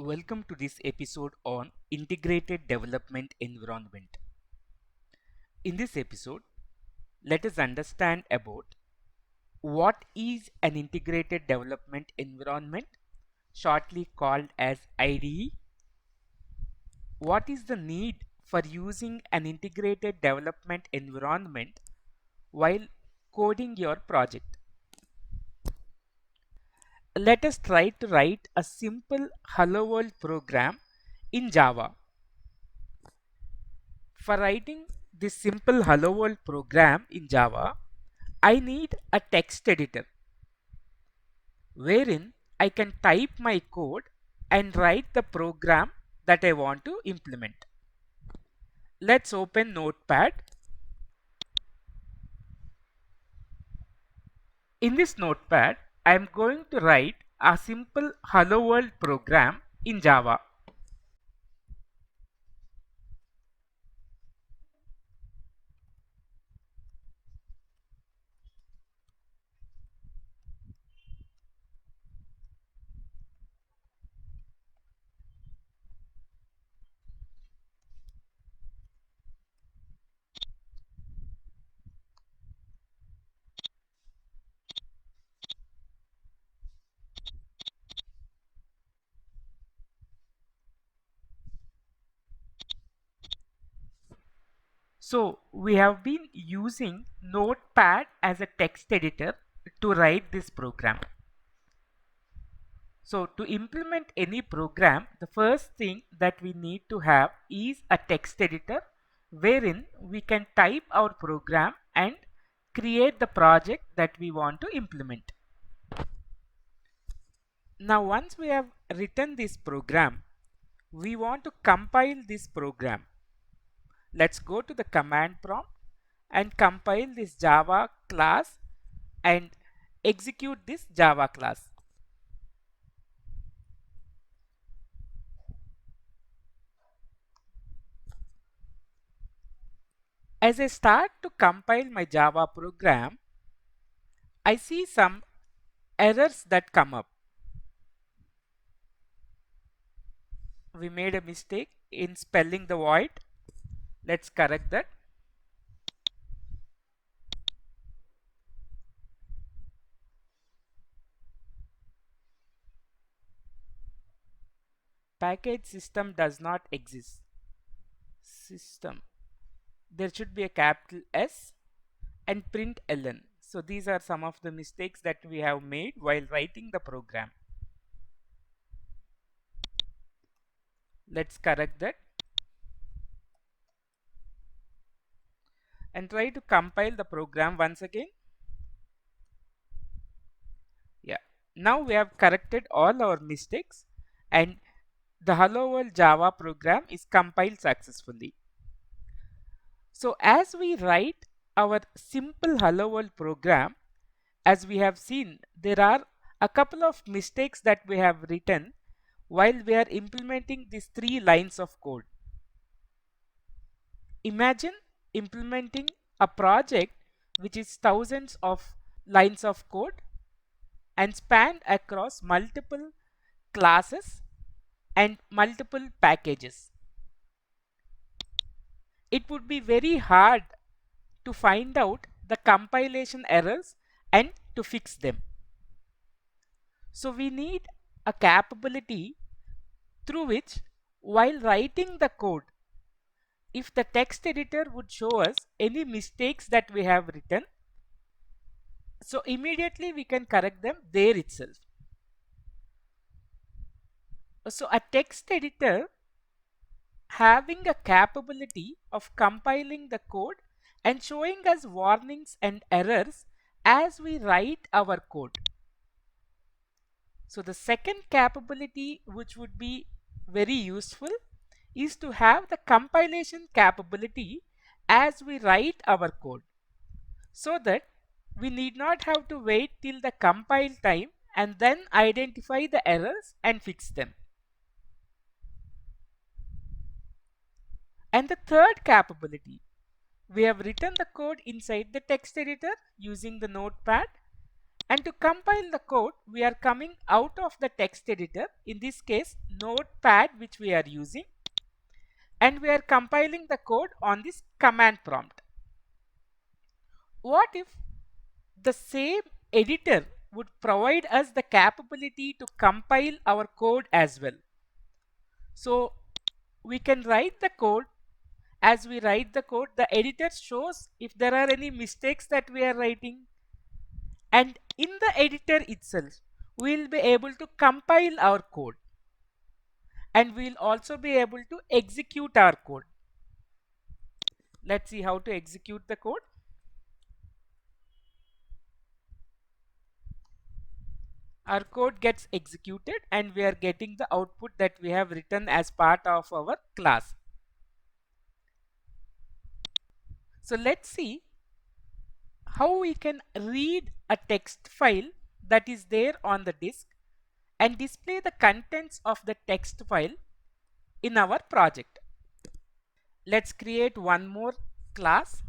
Welcome to this episode on Integrated Development Environment. In this episode, let us understand about what is an Integrated Development Environment, shortly called as IDE, what is the need for using an Integrated Development Environment while coding your project. Let us try to write a simple Hello World program in Java. For writing this simple Hello World program in Java, I need a text editor wherein I can type my code and write the program that I want to implement. Let's open Notepad. In this Notepad, I am going to write a simple Hello World program in Java. So we have been using Notepad as a text editor to write this program. So to implement any program, the first thing that we need to have is a text editor wherein we can type our program and create the project that we want to implement. Now once we have written this program, we want to compile this program. Let's go to the command prompt and compile this Java class and execute this Java class. As I start to compile my Java program, I see some errors that come up. We made a mistake in spelling the void. Let's correct that. Package system does not exist. System. There should be a capital S and print ln. So these are some of the mistakes that we have made while writing the program. Let's correct that and try to compile the program once again. Yeah, now we have corrected all our mistakes and the Hello World Java program is compiled successfully. So as we write our simple Hello World program, as we have seen, there are a couple of mistakes that we have written while we are implementing these 3 lines of code. Imagine implementing a project which is thousands of lines of code and spanned across multiple classes and multiple packages. It would be very hard to find out the compilation errors and to fix them. So we need a capability through which, while writing the code, if the text editor would show us any mistakes that we have written, so immediately we can correct them there itself. So a text editor having a capability of compiling the code and showing us warnings and errors as we write our code. So the second capability which would be very useful is to have the compilation capability as we write our code, so that we need not have to wait till the compile time and then identify the errors and fix them. And the third capability, we have written the code inside the text editor using the notepad And to compile the code, we are coming out of the text editor, in this case Notepad, which we are using, and we are compiling the code on this command prompt. What if the same editor would provide us the capability to compile our code as well? So we can write the code. As we write the code, the editor shows if there are any mistakes that we are writing, and in the editor itself we will be able to compile our code, and we will also be able to execute our code. Let's see how to execute the code. Our code gets executed and we are getting the output that we have written as part of our class. So let's see how we can read a text file that is there on the disk and display the contents of the text file in our project. Let's create one more class.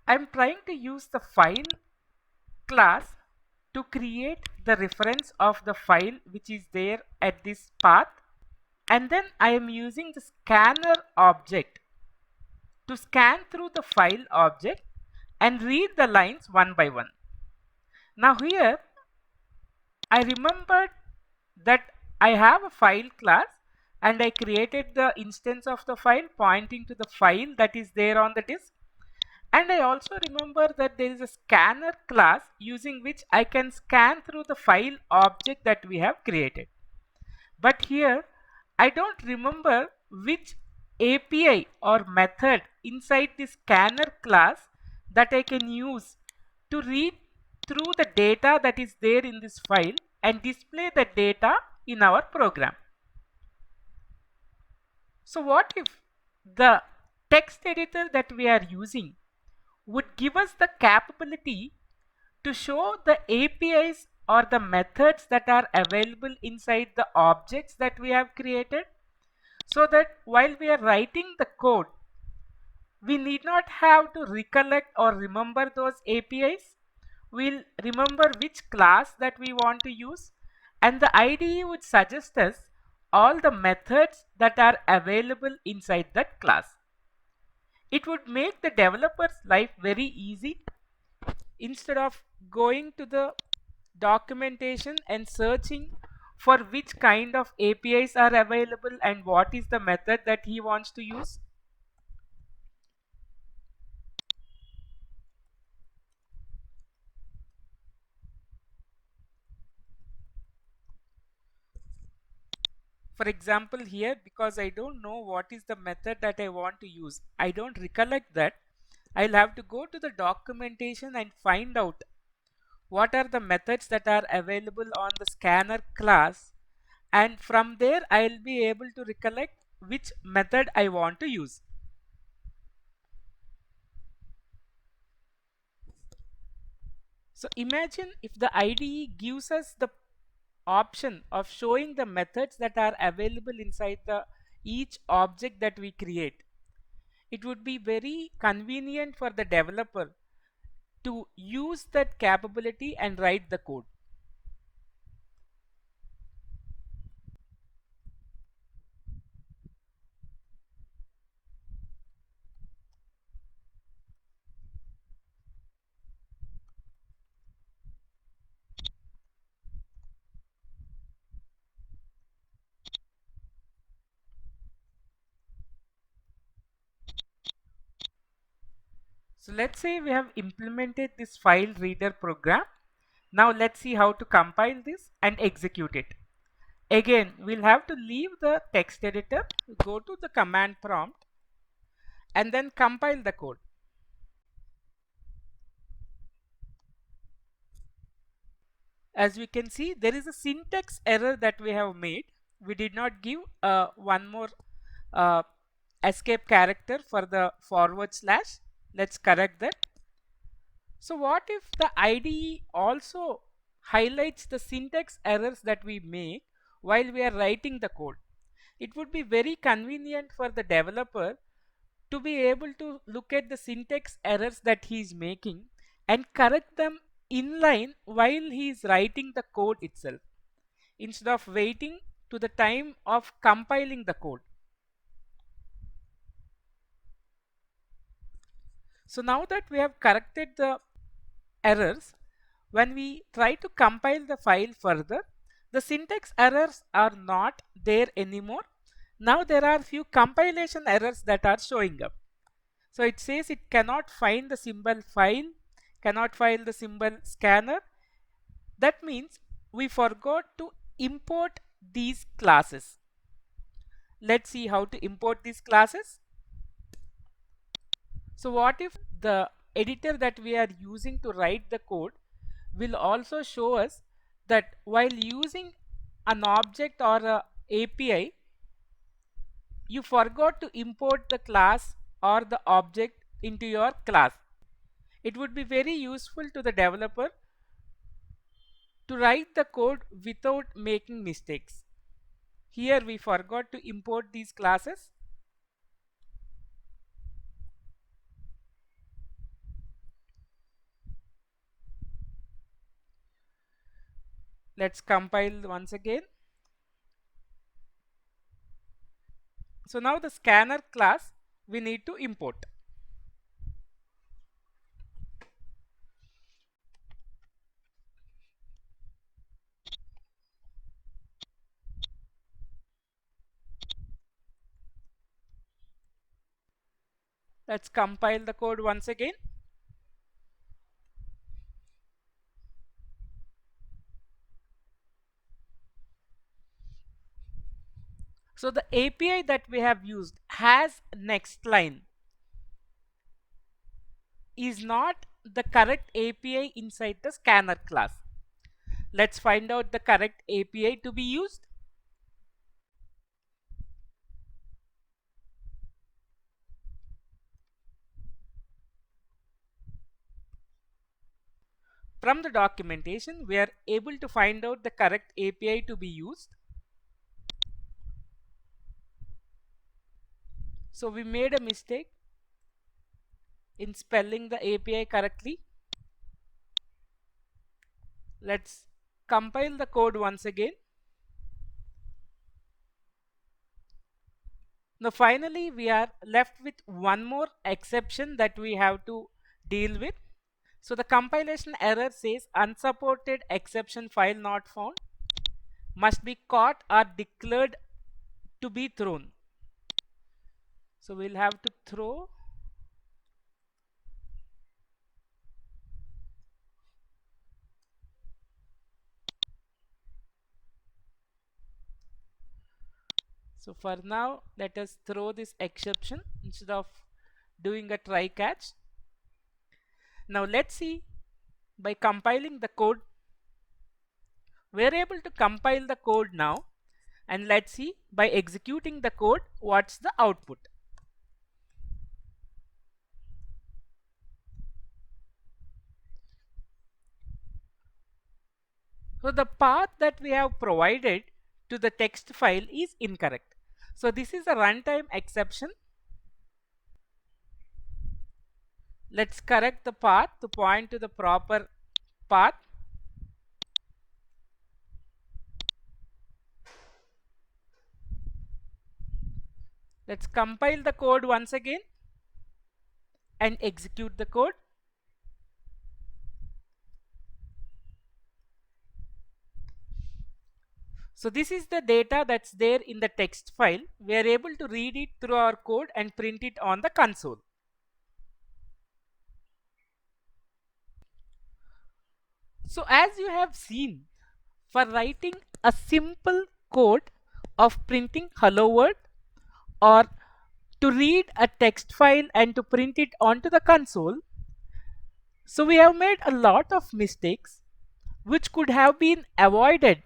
I'm trying to use the file class to create the reference of the file which is there at this path, and then I am using the scanner object to scan through the file object and read the lines one by one. Now here I remembered that I have a file class and I created the instance of the file pointing to the file that is there on the disk. And I also remember that there is a scanner class using which I can scan through the file object that we have created. But here I don't remember which API or method inside the scanner class that I can use to read through the data that is there in this file and display the data in our program. So what if the text editor that we are using would give us the capability to show the APIs or the methods that are available inside the objects that we have created, so that while we are writing the code, we need not have to recollect or remember those APIs. We'll remember which class that we want to use, and the IDE would suggest us all the methods that are available inside that class. It would make the developer's life very easy. Instead of going to the documentation and searching for which kind of APIs are available and what is the method that he wants to use. For example, here, because I don't know what is the method that I want to use, I don't recollect that, I'll have to go to the documentation and find out what are the methods that are available on the scanner class, and from there I'll be able to recollect which method I want to use. So imagine if the IDE gives us the option of showing the methods that are available inside the each object that we create. It would be very convenient for the developer to use that capability and write the code. So let's say we have implemented this file reader program. Now let's see how to compile this and execute it. Again, we'll have to leave the text editor, go to the command prompt, and then compile the code. As we can see, there is a syntax error that we have made. We did not give one more uh, escape character for the forward slash. Let's correct that. So what if the IDE also highlights the syntax errors that we make while we are writing the code? It would be very convenient for the developer to be able to look at the syntax errors that he is making and correct them inline while he is writing the code itself, instead of waiting to the time of compiling the code. So now that we have corrected the errors, when we try to compile the file further, the syntax errors are not there anymore. Now there are few compilation errors that are showing up. So it says it cannot find the symbol file, cannot find the symbol scanner. That means we forgot to import these classes. Let's see how to import these classes. So what if the editor that we are using to write the code will also show us that while using an object or a API, you forgot to import the class or the object into your class. It would be very useful to the developer to write the code without making mistakes. Here we forgot to import these classes. Let's compile once again. So now the scanner class we need to import. Let's compile the code once again. So the API that we have used has next line is not the correct API inside the scanner class. Let's find out the correct API to be used. From the documentation, we are able to find out the correct API to be used. So we made a mistake in spelling the API correctly. Let's compile the code once again. Now finally we are left with one more exception that we have to deal with. So the compilation error says unsupported exception file not found must be caught or declared to be thrown. So we'll have to throw so for now let us throw this exception instead of doing a try catch. Now let's see, by compiling the code, we're able to compile the code now, and let's see by executing the code what's the output. So the path that we have provided to the text file is incorrect. So this is a runtime exception. Let's correct the path to point to the proper path. Let's compile the code once again and execute the code. So this is the data that's there in the text file. We are able to read it through our code and print it on the console. So as you have seen, for writing a simple code of printing hello world or to read a text file and to print it onto the console. So we have made a lot of mistakes which could have been avoided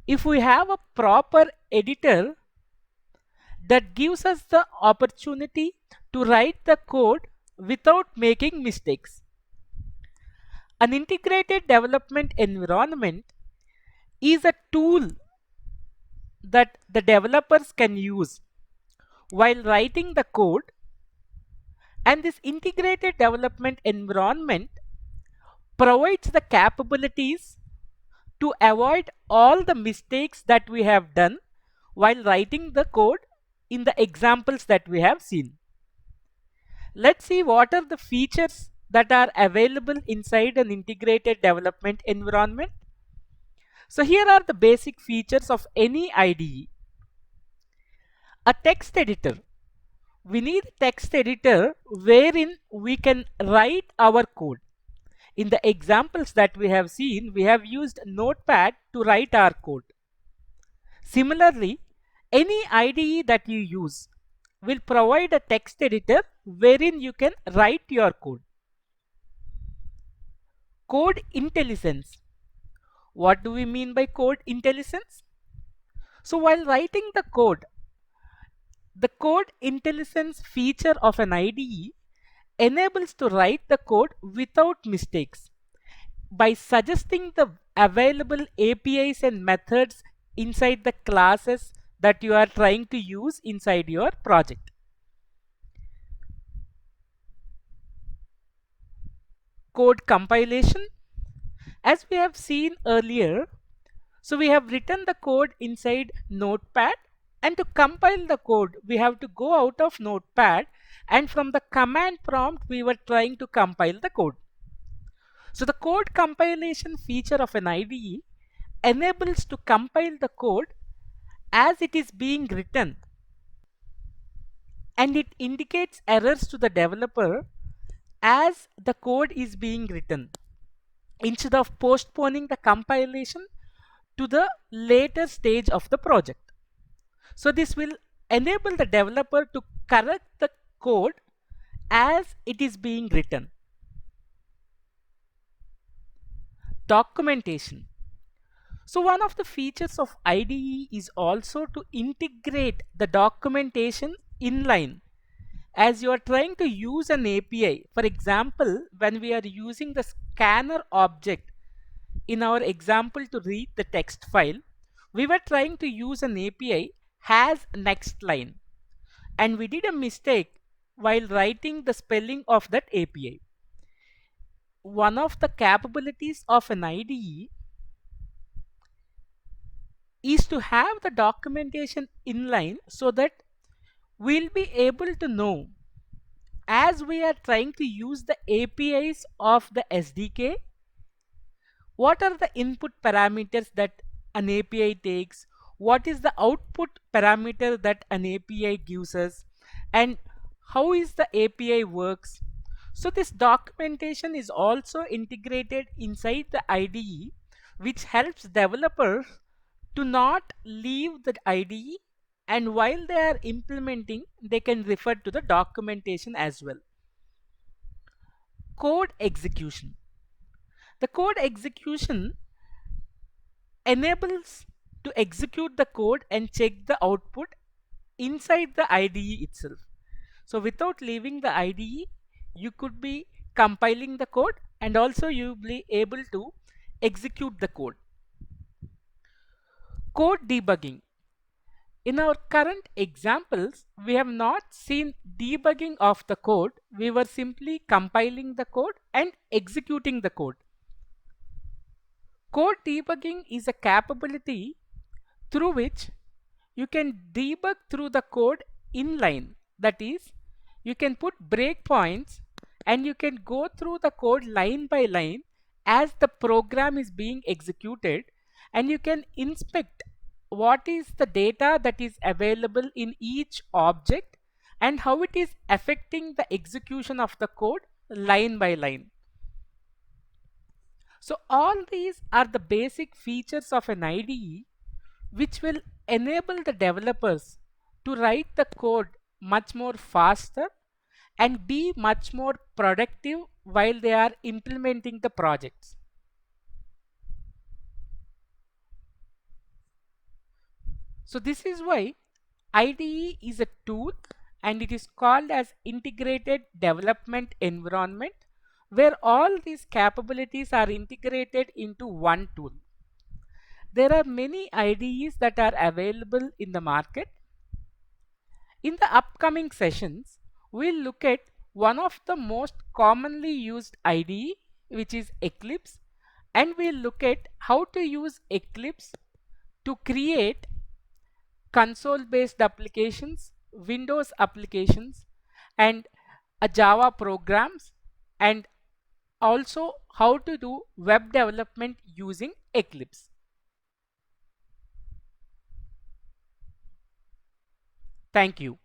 if we have a proper editor that gives us the opportunity to write the code without making mistakes. An integrated development environment is a tool that the developers can use while writing the code, and this integrated development environment provides the capabilities to avoid all the mistakes that we have done while writing the code in the examples that we have seen. Let's see what are the features that are available inside an integrated development environment. So here are the basic features of any IDE. A text editor. We need a text editor wherein we can write our code. In the examples that we have seen, we have used Notepad to write our code. Similarly, any IDE that you use will provide a text editor wherein you can write your code. Code intelligence. What do we mean by code intelligence? So while writing the code intelligence feature of an IDE enables to write the code without mistakes by suggesting the available APIs and methods inside the classes that you are trying to use inside your project. Code compilation. As we have seen earlier, so we have written the code inside Notepad, and to compile the code we have to go out of Notepad, and from the command prompt we were trying to compile the code. So the code compilation feature of an IDE enables to compile the code as it is being written, and it indicates errors to the developer as the code is being written, instead of postponing the compilation to the later stage of the project. So this will enable the developer to correct the code as it is being written. Documentation. So one of the features of IDE is also to integrate the documentation inline. As you are trying to use an API, for example, when we are using the scanner object in our example to read the text file, we were trying to use an API has next line, and we did a mistake while writing the spelling of that API. One of the capabilities of an IDE is to have the documentation inline so that we'll be able to know, as we are trying to use the APIs of the SDK, what are the input parameters that an API takes, what is the output parameter that an API gives us, and how is the API works. So this documentation is also integrated inside the IDE, which helps developers to not leave the IDE, and while they are implementing they can refer to the documentation as well. Code execution. The code execution enables to execute the code and check the output inside the IDE itself. So without leaving the IDE, you could be compiling the code, and also you will be able to execute the code. Code debugging. In our current examples, we have not seen debugging of the code. We were simply compiling the code and executing the code. Code debugging is a capability through which you can debug through the code inline. That is, you can put breakpoints and you can go through the code line by line as the program is being executed, and you can inspect what is the data that is available in each object and how it is affecting the execution of the code line by line. So all these are the basic features of an IDE which will enable the developers to write the code much more faster and be much more productive while they are implementing the projects. So this is why IDE is a tool and it is called as integrated development environment, where all these capabilities are integrated into one tool. There are many IDEs that are available in the market. In the upcoming sessions, we'll look at one of the most commonly used IDE, which is Eclipse, and we'll look at how to use Eclipse to create console based applications, Windows applications, and Java programs, and also how to do web development using Eclipse. Thank you.